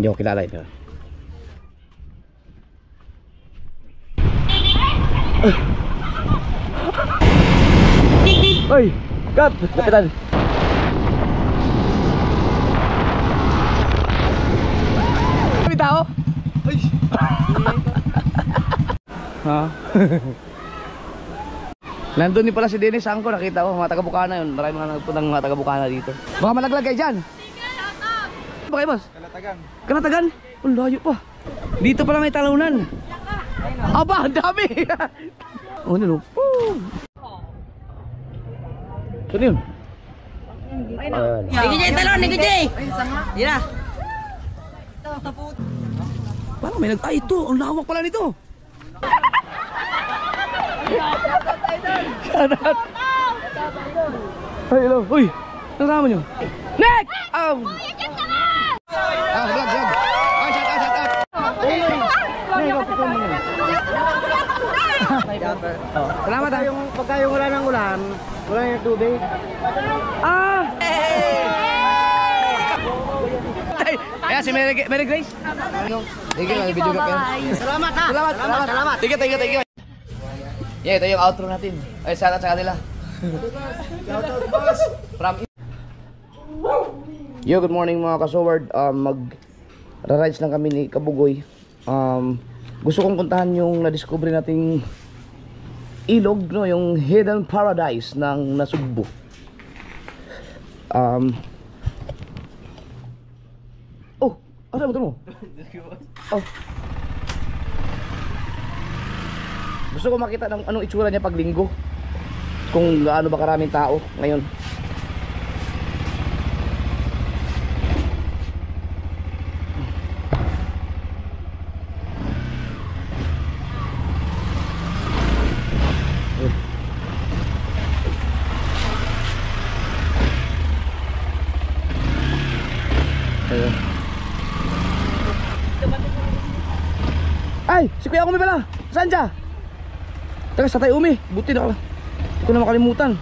Hindi ko kilala ito. Oy, cut! Kapitan! May tao? Ha? Nandun din pala si Dennis Angko, nakita ko, mga taga-Bukana yun. Maraming mga nagpunang mga taga-Bukana dito. Baka malaglag kayo dyan. Ba kayo, boss? Kalatagan. Kalatagan? Ang layo pa. Dito pala may talunan. Aba, ang dami. Oh, ano? Saan yun? Nigga Jay, talon, Nigga Jay. Dira. Parang may ay ito, ang lawak pala nito. Shoutout. Ay, hello. Uy, nasama nyo? Nick! Vlog. Ay, shoutout. Salamat ha. Pagka yung wala ng ulan, wala yung tubig. Kaya si Mary Grace. Thank you, video ka. Salamat ha. Salamat. Thank you. Yeah, ito yung outro natin. Ay, shoutout sa kanila. Shoutout boss. Yo, good morning mga kasoward. Mag-rides lang kami ni Kabugoy. Gusto kong puntahan yung na-discover nating ilog, no, yung hidden paradise ng Nasugbu. Oh, ano mo? Oh. Gusto ko makita ng anong itsura niya pag linggo. Kung gaano ba karaming tao ngayon. Ay, si Kuya Umi pala. Saan siya? Taga sa Tay Umi. Buti na. Hindi ko na makalimutan.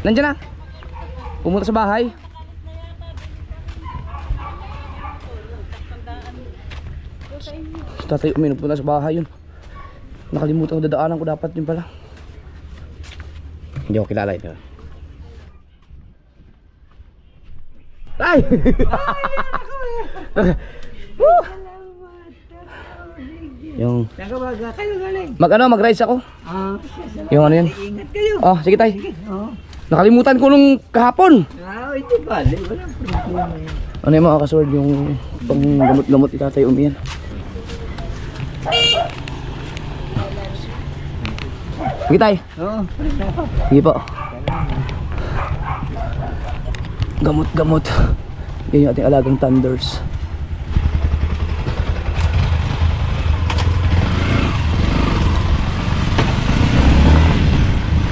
Nandiyan na. Pumunta sa bahay. Si Tatay Umi nagpunta sa bahay yun. Nakalimutan ko, dadaanan ko dapat yun pala. Hindi ko kilala ito. Ay! Yung mag-rides ako. Yung ano yun? Ingat kayo. Oh, sige tay. Nakalimutan ko nung kahapon. Ito ba? Walang problema yan. Ano yung mga kasword, yung pang gamot-gamot itatay umiyan. Sige tay. Sige po. Gamot-gamot. Yan yung ating alagang thunders.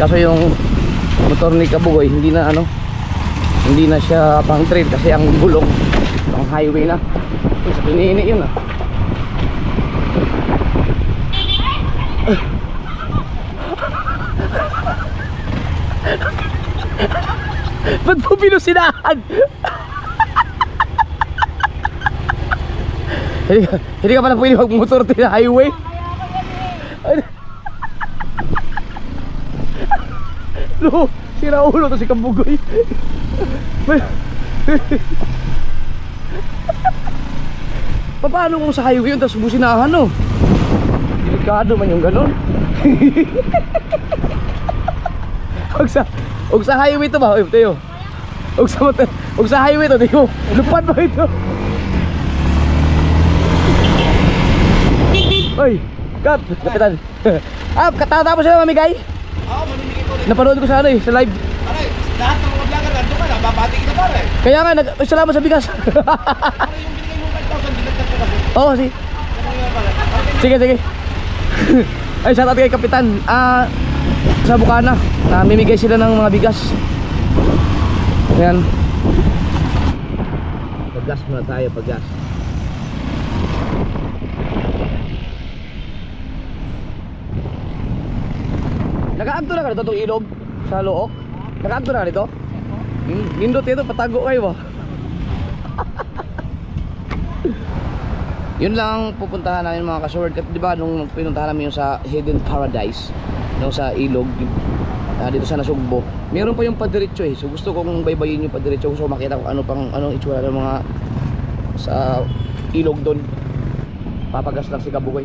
Kaso yung motor ni Kabugoy hindi na ano, hindi na siya pang trail kasi ang gulong pang highway na. Sa pinini yun ah. Ba't po pinusinahan? Hindi ka pala pwede mag-motor sa highway. No, sira ulo to si Kabugoy. Paano kung sa highway yun tapos businahan no? Delikado man yung ganun. Huwag sa highway to ba? Uy, tayo. Huwag sa highway to, tayo. Lupad ba ito? Uy, cut! Kapitan. Katatapos na mamigay? Oo, mamimigay ko rin. Napanood ko sa ano eh, sa live. Pare, lahat ng mga vlogger nandun ka na, babati kita pare. Kaya nga, salamat sa bigas. Pare, yung binigay mo 5,000, dinagdag ko kasi. Oo, si. Sige. Ay, shout out kay Kapitan. Sa Bukana, namimigay sila ng mga bigas. Ayan. Paggas muna tayo, paggas. Nakaagto na ka dito itong ilog sa Look? Nakaagto na ka dito? Nindot ito, patago kayo ba? Yun lang pupuntahan namin mga ka-sword. At diba nung pinuntahan namin yung sa Hidden Paradise, yung sa ilog dito sa Nasugbo, meron pa yung padiretso eh. So gusto kong baybayin yung padiretso. Gusto ko makita kung anong itsura ng mga sa ilog doon. Papagas lang si Kabugoy.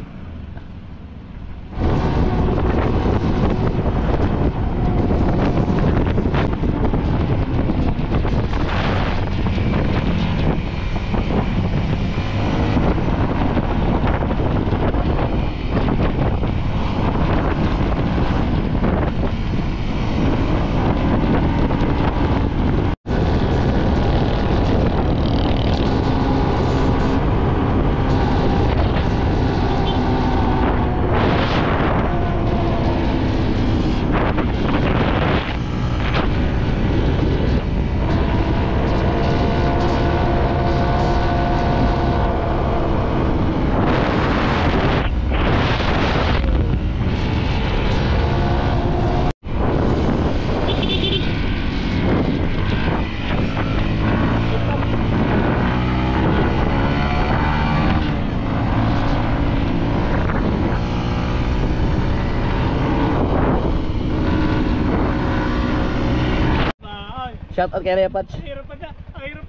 Shout out kay Repats. Ang hirap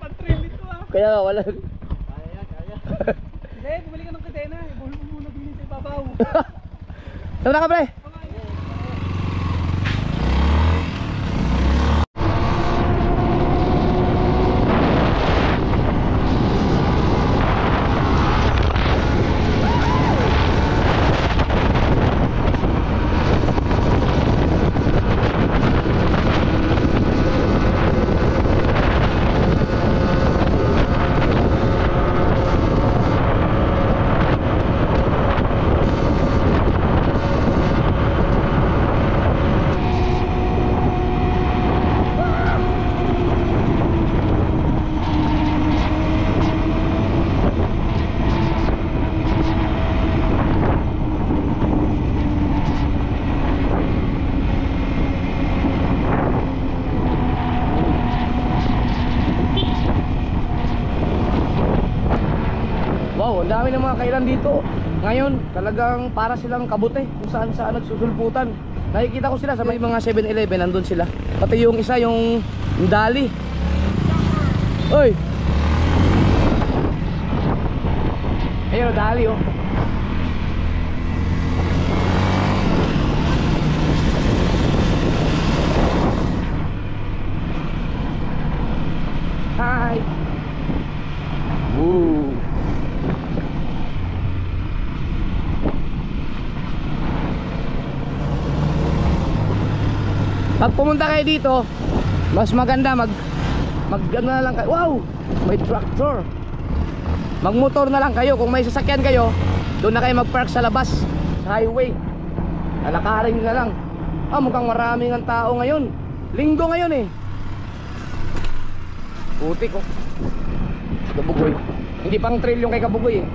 ang trail nito ah. Kaya nga wala. Kaya. Hindi, bumili ka ng kadena. Ibuhol mo muna din sa ibabaw. Tama na ka pre. Wow, ang dami ng mga kailan dito. Ngayon, talagang para silang kabute kung saan saan nagsusulputan. Nakikita ko sila sa may mga 7-Eleven, nandun sila. Pati yung isa, yung Dali. Oy! Ayun, Dali oh. Hi! Woo! Pag pumunta kayo dito, mas maganda ano na lang kayo. Wow! May tractor. Magmotor na lang kayo. Kung may sasakyan kayo, doon na kayo mag-park sa labas, sa highway. Alakarin na lang. Mukhang maraming ang tao ngayon. Linggo ngayon eh. Putik oh. Kabugoy. Hindi pang trail yung kay Kabugoy eh.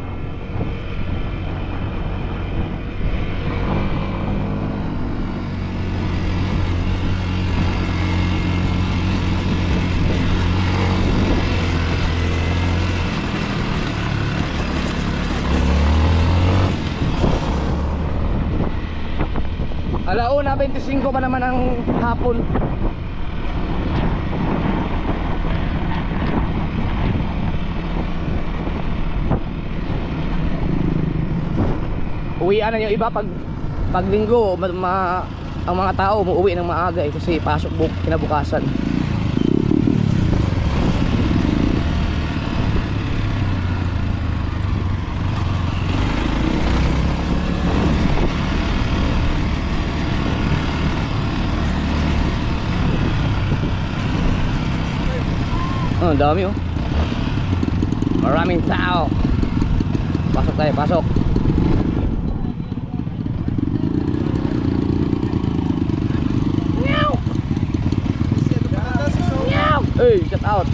Alauna 25 pa naman ang hapon. Uwian na yung iba pag linggo, ang mga tao umuwi ng maaga eh, kasi pasok kinabukasan. Ang dami oh. Maraming tao. Pasok tayo, pasok. Meow. Meow. Hey, shut out.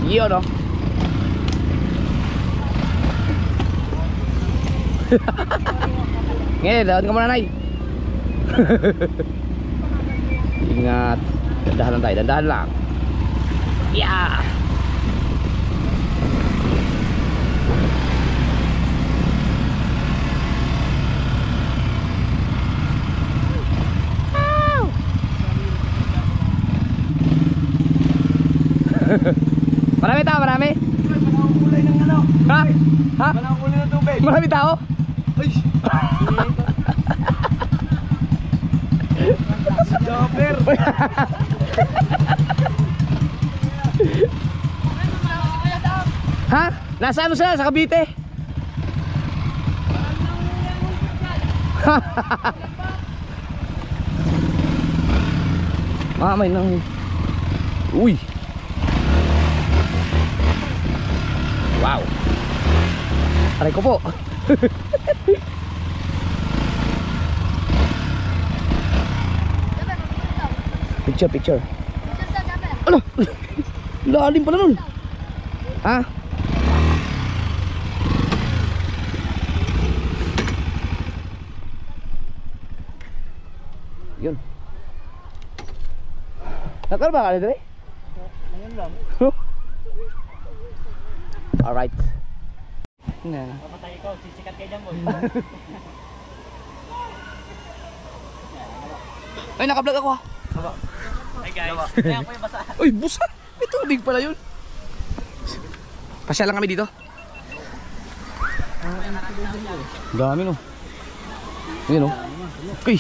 Yun oh. Ngayon, dapat ka muna, Nay. Ingat. Dandahan lang tayo, dandahan lang. Yeah. Marami tao, marami? Walang kulay ng ano. Ha? Ha? Walang kulay ng tubig. Marami tao? Ay! Jobber! Ha? Nasa ano sila? Sa Cavite? Mamay nang... Uy! Wow! Aray ko po! Picture, picture. Ano? Lalim pala nun. Ha? Yun. Nakal ba ka dito eh? Ngayon lang. Alright. Na. Papatay ikaw, sisikat kayo dyan, boy. Ay, naka-vlog ako ha. Hey guys, ayan po yung basa. Uy, busa! May tubig pala yun. Pasya lang kami dito. Dami no. Ayan no. Uy.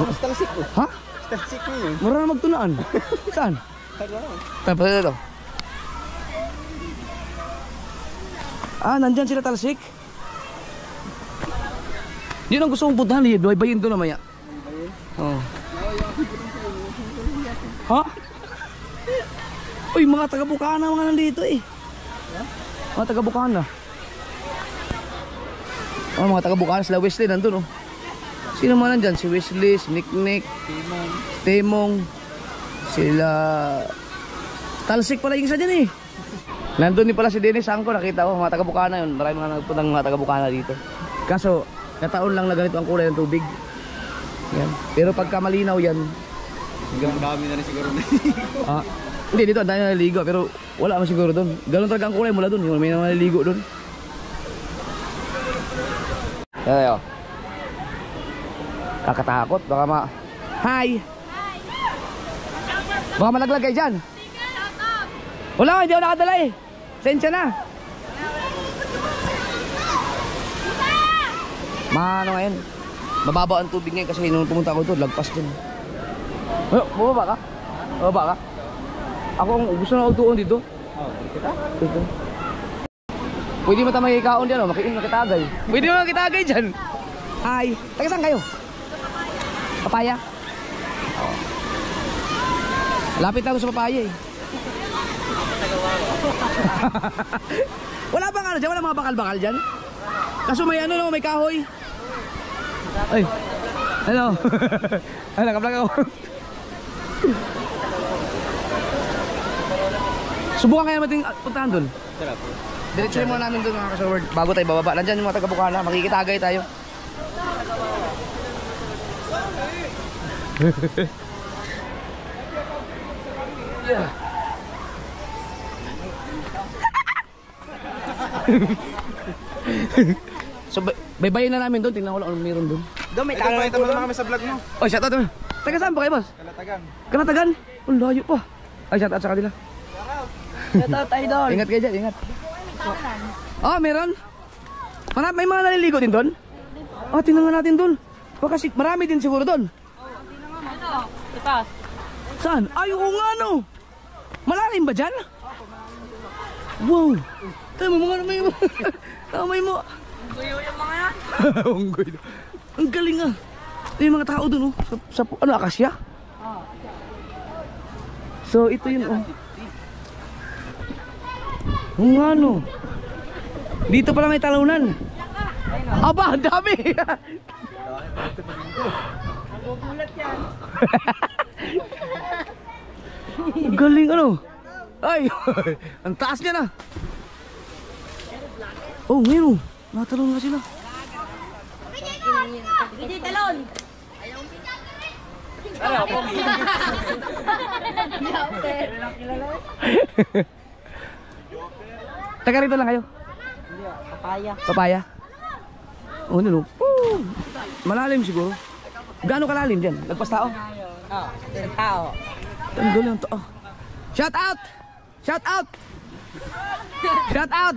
Mas talsik ko. Ha? Talsik ko yun. Mura na magtunaan. Saan? Tapos ito. Ah, nandyan sila talsik. Yun ang gusto kong puntahan. Bayin doon namaya. Oh. Ha? Uy, mga taga-Bukana mga nandito eh. Mga taga-Bukana. Oh, mga taga-Bukana sila Wesley nandun oh. Sino man nandyan? Si Wesley, si Nick, Timong, sila talsik pala yung isa dyan eh. Nandun din pala si Dennis Angko, nakita ko mga taga-Bukana yun. Marami mga nagpuntang mga taga-Bukana dito. Kaso, nataon lang na ganito ang kulay ng tubig. Yan. Pero pagka malinaw yan, Hanggang dami na rin siguro na. ah, hindi dito, ang dami na naliligo pero wala naman siguro doon. Ganun talaga ang kulay mula doon, may naliligo doon. Ayo. Kakatakot, baka Hi! Baka malaglag kayo dyan. Wala, hindi ako nakadala eh. Sensya na. Ano ngayon? Mababa ang tubig ngayon kasi nung pumunta ako doon, lagpas doon. Bumaba ka? Bumaba ka? Ako ang gusto na utuon dito. Dito. Pwede mo tamay ikaon dyan, makitagay. Pwede mo makitagay dyan. Hi. Taga saan kayo? Papaya? Oh. Lapit lang ako sa papaya eh. Wala bang ano dyan? Wala mga bakal-bakal dyan? Kaso may ano no, may kahoy. Ay. Ano? Ay, nakablog ako. Subukan kaya natin puntahan doon. Sarap. Diretsuhin muna namin doon mga ka-Sherwood. Bago tayo bababa. Nandyan yung mga taga-Bukana. Makikitagay tayo. Yeah. So, baybayin na namin doon. Tingnan ko lang anong meron doon. Doon, may tao ito naman kami sa vlog mo. Oh, shout out. Taga saan ba kayo, boss? Kalatagan. Kalatagan? Ang layo pa. Ay, shout out sa kanila. Shout out, idol. Ingat kayo dyan, ingat. Oh, meron? May mga naliligo din doon? Oh, tingnan nga natin doon. Baka marami din siguro doon. Tatas. Saan? Ay, oo nga no. Malalim ba dyan? Wow. Tayo mo mga may mo. Tamay mo. Unggoy yung mga yan. Unggoy. Ang galing ah. Yung mga tao doon oh. Sa ano, akasya? So, ito yun oh. Oo nga no. Dito pala may talunan. Aba, ang dami. Nagugulat yan. Ang galing ano. Ay, ang taas niya na. Oh, ngayon oh. Natalon nga sila. Hindi, talon! Taga rito lang kayo? Papaya. Papaya? Oh, nilo. Malalim siguro. Gaano kalalim dyan? Lagpas tao? Oo, isang tao. Ang galing to. Oh. Shout out! Shout out! Shout out!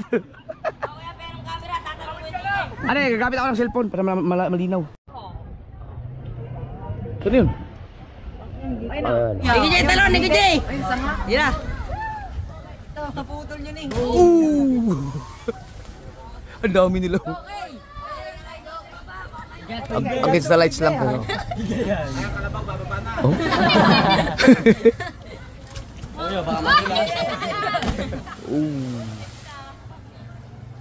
Ano eh, gagamit ako ng cellphone para malinaw. Ano yun? Nigga Jay, talon! Nigga Jay! Yan na. Naputol yun eh. Ooh! Ang dami nila. Against the lights lang po. Oh?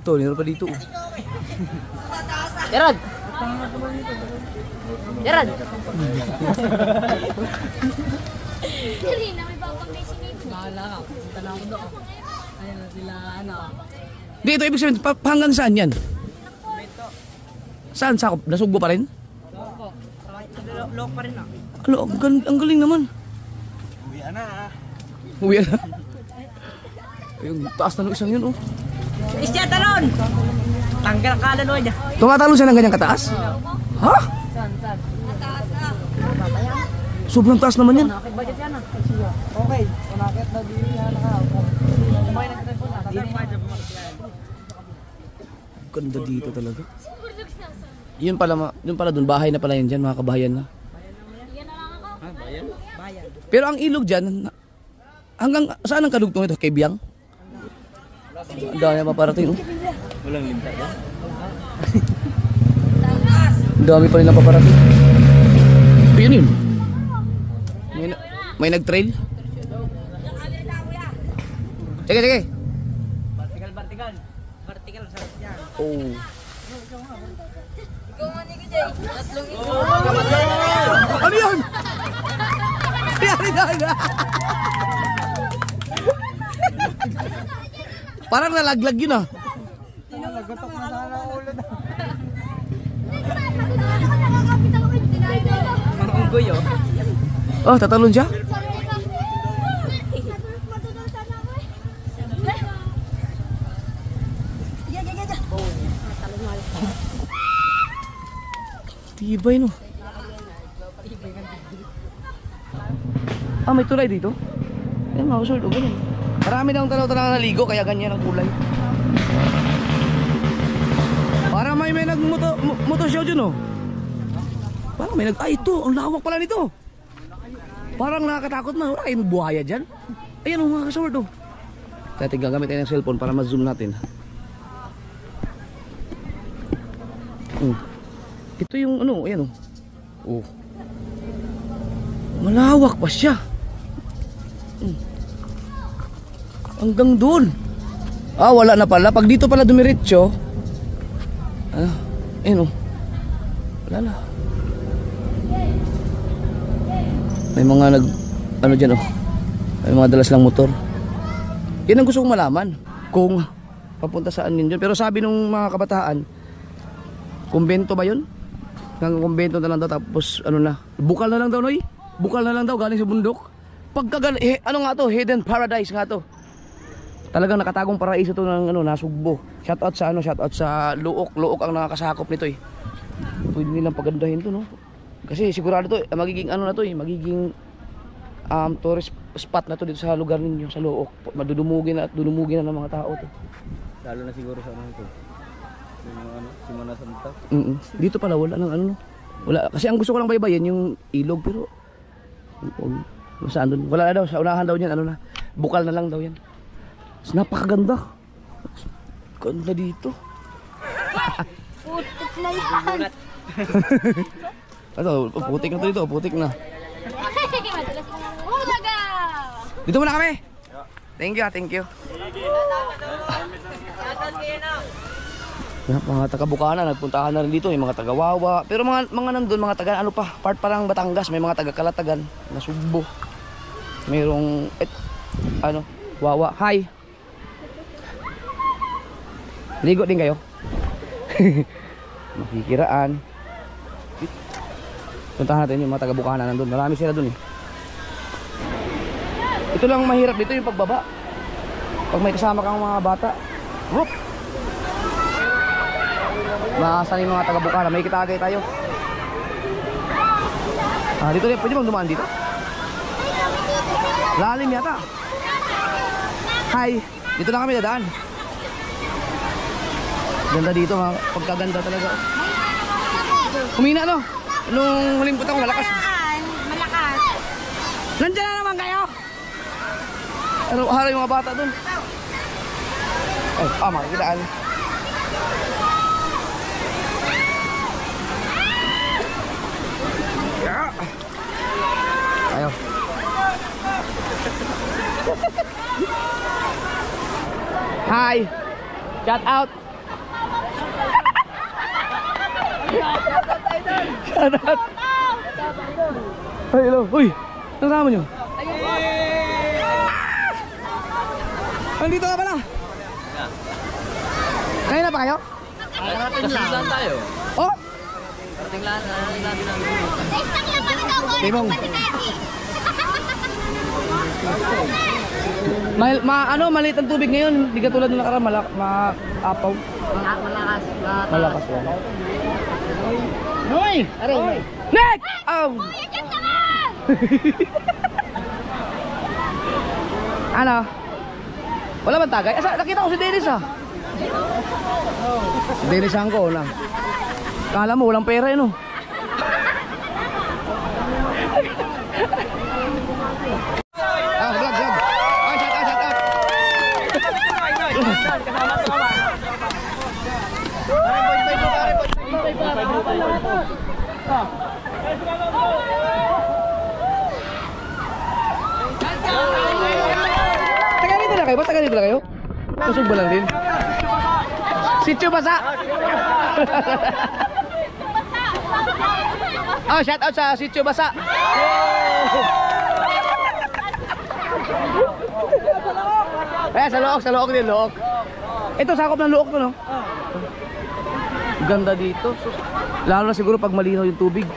Ito, nila pa dito. Yarad! Yarad! Bahala ka. Punta na ako doon. Ayan na sila, ano. Dito, ibig sabihin, hanggang saan yan? Saan? Sakop? Nasugbo pa rin? Lock pa rin ah. Alo, ang galing naman. Uwi na. Yung taas na ng isang yun, oh. Isya, talon! Tanggal ang kalalo niya. Tumatalo siya ng ganyang kataas? Ha? Sobrang taas naman yan. Budget yan ah. Okay, kunakit na din yan. Kumain na kita po na. Ganda dito talaga. Yun pala dun, bahay na pala yan dyan, mga kabahayan na. Bayan. Pero ang ilog dyan, hanggang saan ang kadugtong ito? Kay Biang? Ang dami na paparating, oh. Walang linta ba? Ang dami pa rin na paparating. Yun yun. May nag-trail? Sige, sige. Vertical. Vertical sa yan. Oh. Ikaw nga ni Jay. Tatlong ikaw. Ano yun? Yari na. Parang nalaglag yun ah. Nagatok na sana ang ulo na. Ang guyo. Oh, tatalon siya? Tibay no. Ah, may tulay dito? Yan mga kusol, ganyan. Marami na akong tanaw-tanaw na naligo, kaya ganyan ang kulay. Parang may nag-motoshow dyan oh. Parang may ay ito, ang lawak pala nito. Parang nakakatakot na, wala kayong buhaya dyan. Ayan oh mga kasaward oh. Kaya gagamit tayo ng cellphone para ma-zoom natin. Ito yung ano, ayan oh. Oh. Malawak pa siya. Hanggang doon. Ah, wala na pala. Pag dito pala dumiretso, ayan oh. Wala na. May mga ano dyan oh. May mga dalas lang motor. Yan ang gusto kong malaman. Kung papunta saan yun dyan. Pero sabi nung mga kabataan, kumbento ba yun? Hanggang kumbento na lang daw. Tapos ano na, bukal na lang daw Noy. Bukal na lang daw galing sa bundok. Ano nga to, hidden paradise nga to. Talagang nakatagong paraiso to ng ano, nasugbo. Shoutout sa ano, shoutout sa Luok. Luok ang nakakasakop nito eh. Pwede nilang pagandahin to no. Kasi sigurado to, magiging ano na to eh, magiging tourist spot na to dito sa lugar ninyo, sa Luok. Madudumugin na at dudumugin na ng mga tao to. Lalo na siguro sa ano ito. Yung ano, Simona Santa. Dito pala wala nang ano no. Wala kasi ang gusto ko lang baybayin yung ilog pero saan doon? Wala na daw, sa unahan daw niyan ano na. Bukal na lang daw yan. Napakaganda. Ganda dito. Putik na yan. Ito, putik na to dito, putik na. Madalas mo nang hulaga. Dito muna kami. Thank you, thank you. Mga taga-Bukana, nagpuntahan na rin dito, may mga taga-Wawa. Pero mga nandun, mga taga ano pa, part parang Batangas, may mga taga-Kalatagan, na Sugbo. Mayroong Wawa. Hi. Ligo din kayo? Makikiraan. Puntahan natin yung mga taga-Bukana nandun. Marami sila dun eh. Ito lang mahirap dito yung pagbaba. Pag may kasama kang mga bata. Whoop! Maasan yung mga taga-Bukana. May kitagay tayo. Dito rin. Pwede bang dumaan dito? Lalim yata. Hi! Dito lang kami dadaan. Ganda dito mga pagkaganda talaga. Humina no? Nung huling punta ko malakas. Malakas. Nandiyan na naman kayo! Araw-araw yung mga bata dun. Ay, makikitaan. Ayaw. Hi! Shout out! Shout out! Ay, hello! Uy! Nasama nyo? Nandito ka pala? Kaya na pa kayo? Kasilan tayo. Oh! Karating lang namin ang Isang laman ikaw ko. Limong. Maliit ang tubig ngayon. Hindi katulad nung nakaraan, maapaw. Malakas yan. Hoy! Aray! Nick! Oh! Ano? Wala bang tagay? Asa, nakita ko si Dennis ah. Si Dennis ang ko lang. Kala mo walang pera yun oh. Vlog. Shout out. Taga dito na kayo ba? Taga dito na kayo? Susog ba lang din? Sitio Basa! Oh, shout out sa Sitio Basa! Ayan, sa look din, look. Ito, sakop ng look to, no? Ganda dito. Lalo na siguro pag malinaw yung tubig.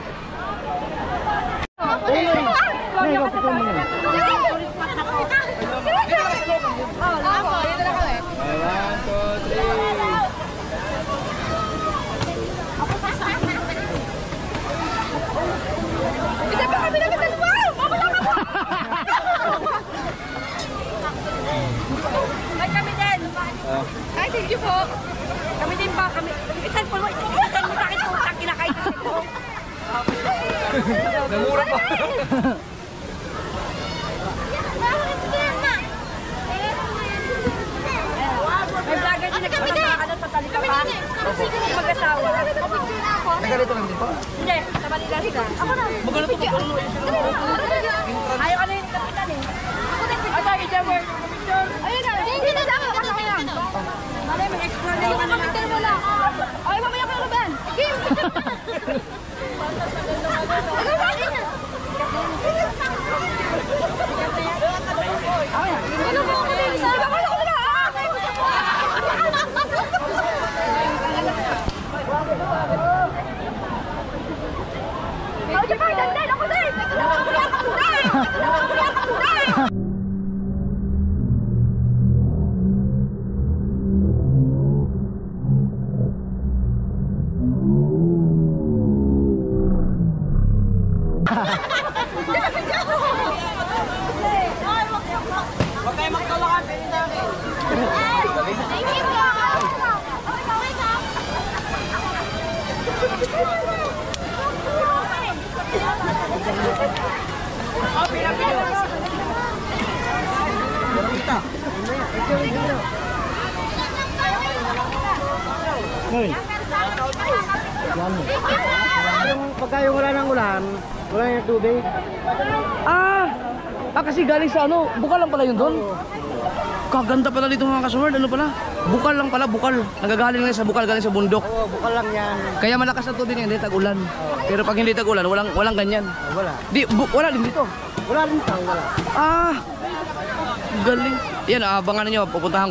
Ay, kami din. Ay, thank you po. Kami din ba? Kami. Itan po mo. Itan mo sa akin po. Ang kinakain kasi po. namura pa. May vlogger din nagpapasama sa Talikapan. Mag-asawa. Nagalito lang din po. Hindi, sa Manila sila. Ako na. Magano to magano. Ayaw ka na yung kapitan eh. Ay, sabi siya, where? Ayun na. Hindi na dapat. Malay, mag-explore na yung ano na. Ay, mamaya ka na ba? Kim! Ano mo? Sabi ko na ako na. Ako din! Ako din! Huwag kayo magtulakan, pwede namin. Thank you po! Pagka yung wala ng ulan, wala yung tubig. Kasi galing sa ano, bukal lang pala yun doon. Kaganda pala dito mga kasumard, ano pala? Bukal lang pala, bukal. Nagagaling lang sa bukal, galing sa bundok. Oo, bukal lang yan. Kaya malakas ang tubig ngayon, hindi tag-ulan. Pero pag hindi tag-ulan, walang ganyan. Wala. Wala din dito. Wala rin tao, wala. Galing. Yan, abangan niyo, pupunta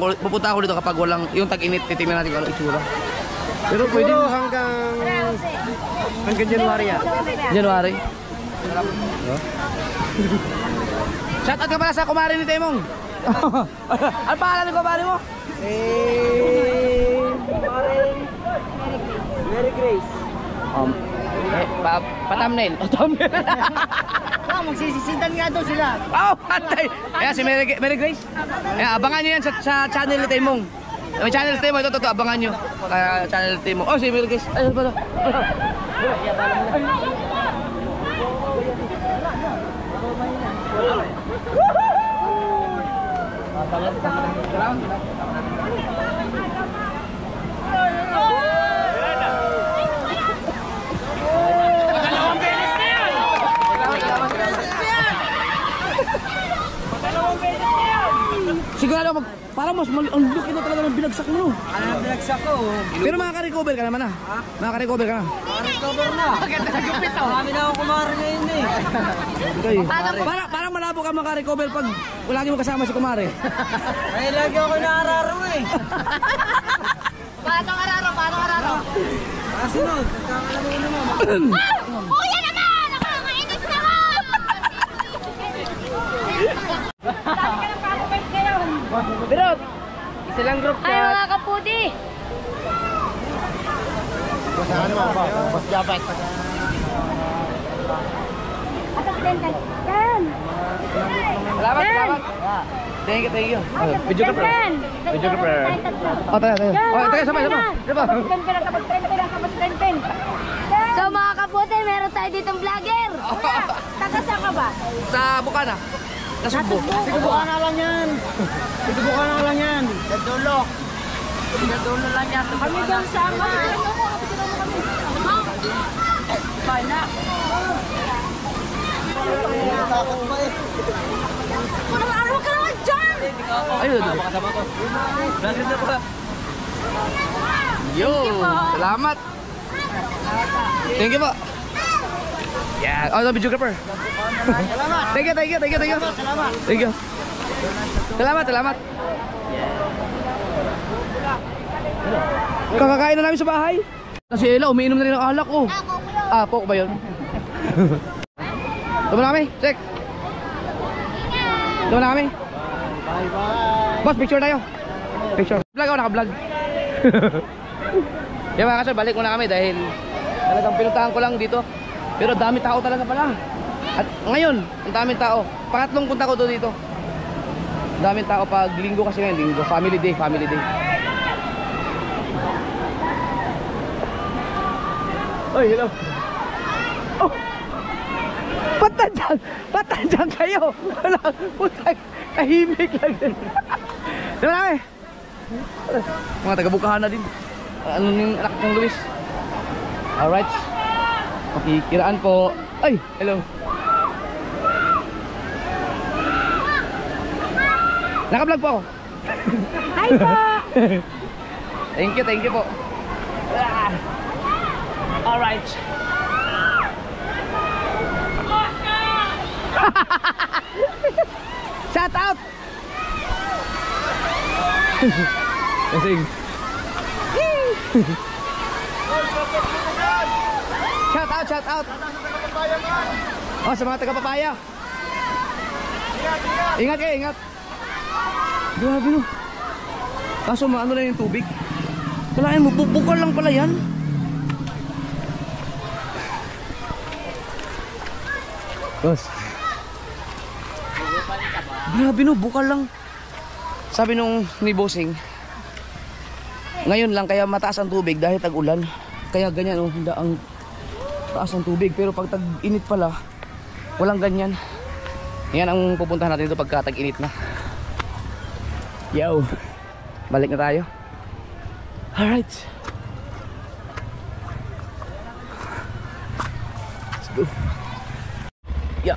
ako dito kapag walang yung tag-init, titingnan natin kung ano itsura. Pero pwede Siguro hanggang January yan. January. Shout out ka pala sa kumare ni Temong. Ano pangalan ni kumare mo? Mary Grace. Pa-thumbnail. Thumbnail. Magsisisitan nga daw sila. Oh, patay. Kaya si Mary Grace. Kaya abangan nyo yan sa channel ni Temong. May channel ni Temong, ito, abangan nyo. Channel ni Temong. Oh, si Mary Grace. Ayun pa to. Sigurado parang mas mali ang laki na talaga ng binagsak mo. Ano ang binagsak ko? Pero makaka-recover ka naman na. Makaka-recover ka na. Recover na. Marami na akong kumare ngayon eh. Okay. Parang malabo ka makaka-recover pag lagi mo kasama si kumare. Ay, lagi ako naararo eh. Paano araro? Kasunod, nagkakalaman ko naman. Kuya naman! Nakakainis naman! Dami ka ng kakabait ngayon. Pero isa lang group Ay, mga kapudi! Yan! Salamat. Thank you. Video ka bro. Oh, tayo. Oh, tayo sabay. So mga kaputi, meron tayo ditong vlogger. Taga saan ka ba? Sa Bukana. Sa Subo. Sinubukan na lang yan. Nadulo. Nadulo lang yan. Kami doon sa mga... Bana. Takot pa eh. Parang araw ka naman dyan! Ayun. Yo, salamat. Thank you po. Yeah, oh, video ka per. Thank you. Salamat. Kakakain na namin sa bahay. Kasi Ella, umiinom na rin ng alak oh. Coke ba yun? Tama na kami, check. Tama na kami. Bye. Boss, picture tayo. Picture. Vlog ako, naka-vlog. Kaya mga kasal, balik muna kami dahil talagang pinuntahan ko lang dito. Pero dami tao talaga pala. At ngayon, ang daming tao. Pangatlong punta ko doon dito. Daming tao pag linggo kasi ngayon, linggo. Family day. Oy, hello. Oh! Patadyan kayo. Wala, putang, tahimik lang din. Diba na eh? Mga taga-Bukahan na din. Ano yung anak ng Luis? Alright. Makikiraan po. Ay, hello. Naka-vlog po ako. Hi po! Thank you po. Alright. Shout out! Kasing. Shout out. Oh, sa mga taga-papaya. Ingat kayo, ingat. Grabe no. Kaso maano na yung tubig. Wala yan, bukal lang pala yan. Boss. Grabe no, bukal lang. Sabi nung ni Bossing, ngayon lang kaya mataas ang tubig dahil tag-ulan. Kaya ganyan oh, ang taas ang tubig. Pero pag tag-init pala, walang ganyan. Yan ang pupuntahan natin dito pagka tag-init na. Yo, balik na tayo. Alright. Let's go. Yeah.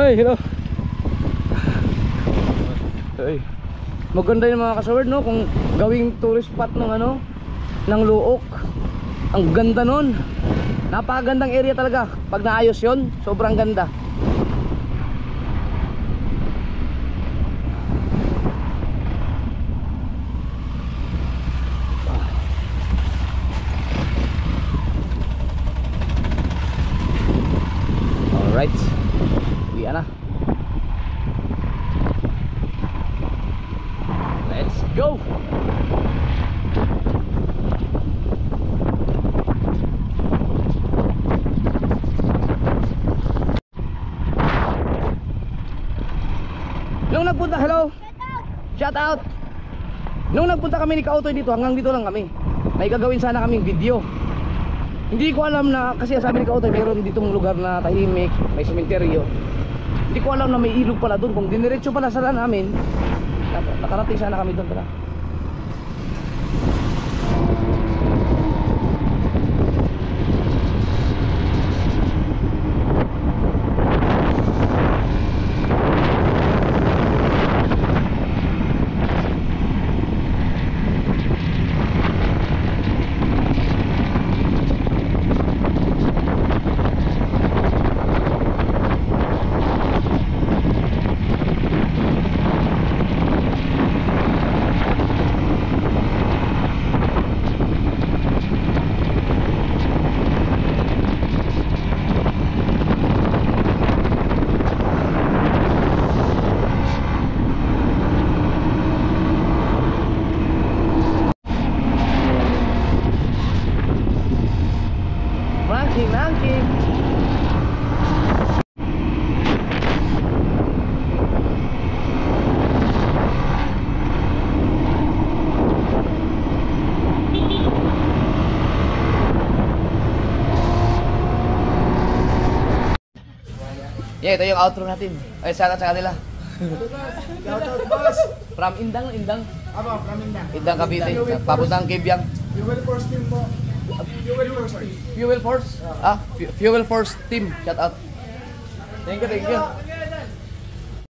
Ay, hello. Ay. Maganda yung mga kasaward, no? Kung gawing tourist spot ng ano, ng Luok. Ang ganda nun. Napakagandang area talaga. Pag naayos yon, sobrang ganda. Alright. Uwi na. Let's go! Nung nagpunta, hello? Shout out! Nung nagpunta kami ni Kautoy dito, hanggang dito lang kami. May gagawin sana kaming video. Hindi ko alam na, kasi sabi ni Kautoy, mayroon ditong lugar na tahimik, may sementeryo. Hindi ko alam na may ilog pala doon. Kung diniretso pala sana namin, nakarating sana kami doon pala. Ranking. Yeah, ito yung outro natin. Ay, sana sa kanila. From Indang. Aba, from Indang. Indang Cavite. Papuntang Kibyang. Fuel Force team po. Fuel Force team. Fuel Force? Fuel Force team. Shout out. Thank you.